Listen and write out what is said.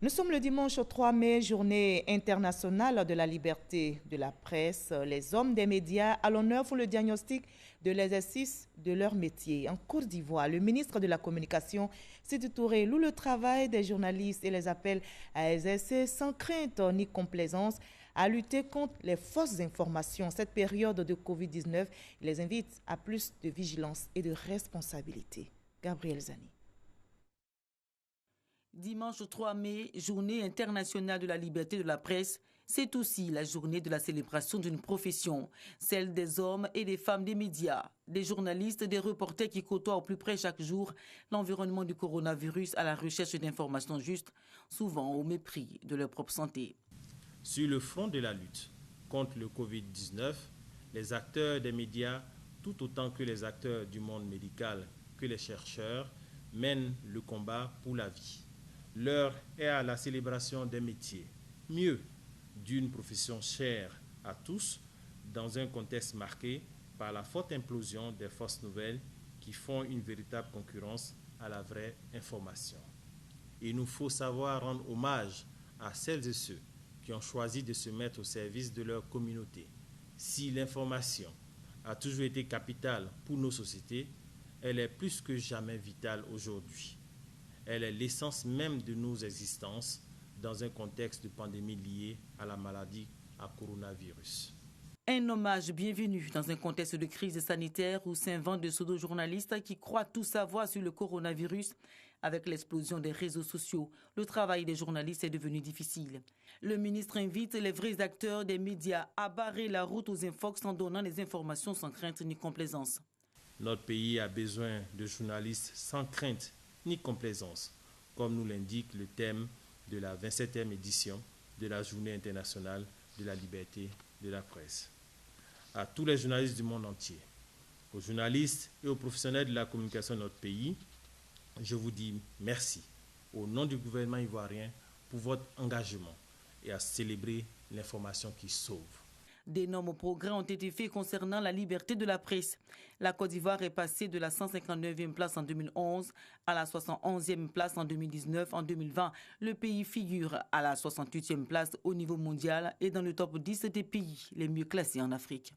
Nous sommes le dimanche 3 mai, journée internationale de la liberté de la presse. Les hommes des médias à l'honneur pour le diagnostic de l'exercice de leur métier. En Côte d'Ivoire, le ministre de la Communication, Sékou Touré, loue le travail des journalistes et les appelle à exercer sans crainte ni complaisance, à lutter contre les fausses informations. Cette période de Covid-19 les invite à plus de vigilance et de responsabilité. Gabriel Zani. Dimanche 3 mai, journée internationale de la liberté de la presse, c'est aussi la journée de la célébration d'une profession, celle des hommes et des femmes des médias, des journalistes, des reporters qui côtoient au plus près chaque jour l'environnement du coronavirus à la recherche d'informations justes, souvent au mépris de leur propre santé. Sur le front de la lutte contre le Covid-19, les acteurs des médias, tout autant que les acteurs du monde médical que les chercheurs, mènent le combat pour la vie. L'heure est à la célébration des métiers, mieux d'une profession chère à tous, dans un contexte marqué par la forte implosion des fausses nouvelles qui font une véritable concurrence à la vraie information. Il nous faut savoir rendre hommage à celles et ceux qui ont choisi de se mettre au service de leur communauté. Si l'information a toujours été capitale pour nos sociétés, elle est plus que jamais vitale aujourd'hui. Elle est l'essence même de nos existences dans un contexte de pandémie liée à la maladie à coronavirus. Un hommage bienvenu dans un contexte de crise sanitaire où s'inventent de pseudo-journalistes qui croient tout savoir sur le coronavirus. Avec l'explosion des réseaux sociaux, le travail des journalistes est devenu difficile. Le ministre invite les vrais acteurs des médias à barrer la route aux infox en donnant des informations sans crainte ni complaisance. Notre pays a besoin de journalistes sans crainte ni complaisance, comme nous l'indique le thème de la 27e édition de la Journée internationale de la liberté de la presse. À tous les journalistes du monde entier, aux journalistes et aux professionnels de la communication de notre pays, je vous dis merci au nom du gouvernement ivoirien pour votre engagement et à célébrer l'information qui sauve. D'énormes progrès ont été faits concernant la liberté de la presse. La Côte d'Ivoire est passée de la 159e place en 2011 à la 71e place en 2019. En 2020, le pays figure à la 68e place au niveau mondial et dans le top 10 des pays les mieux classés en Afrique.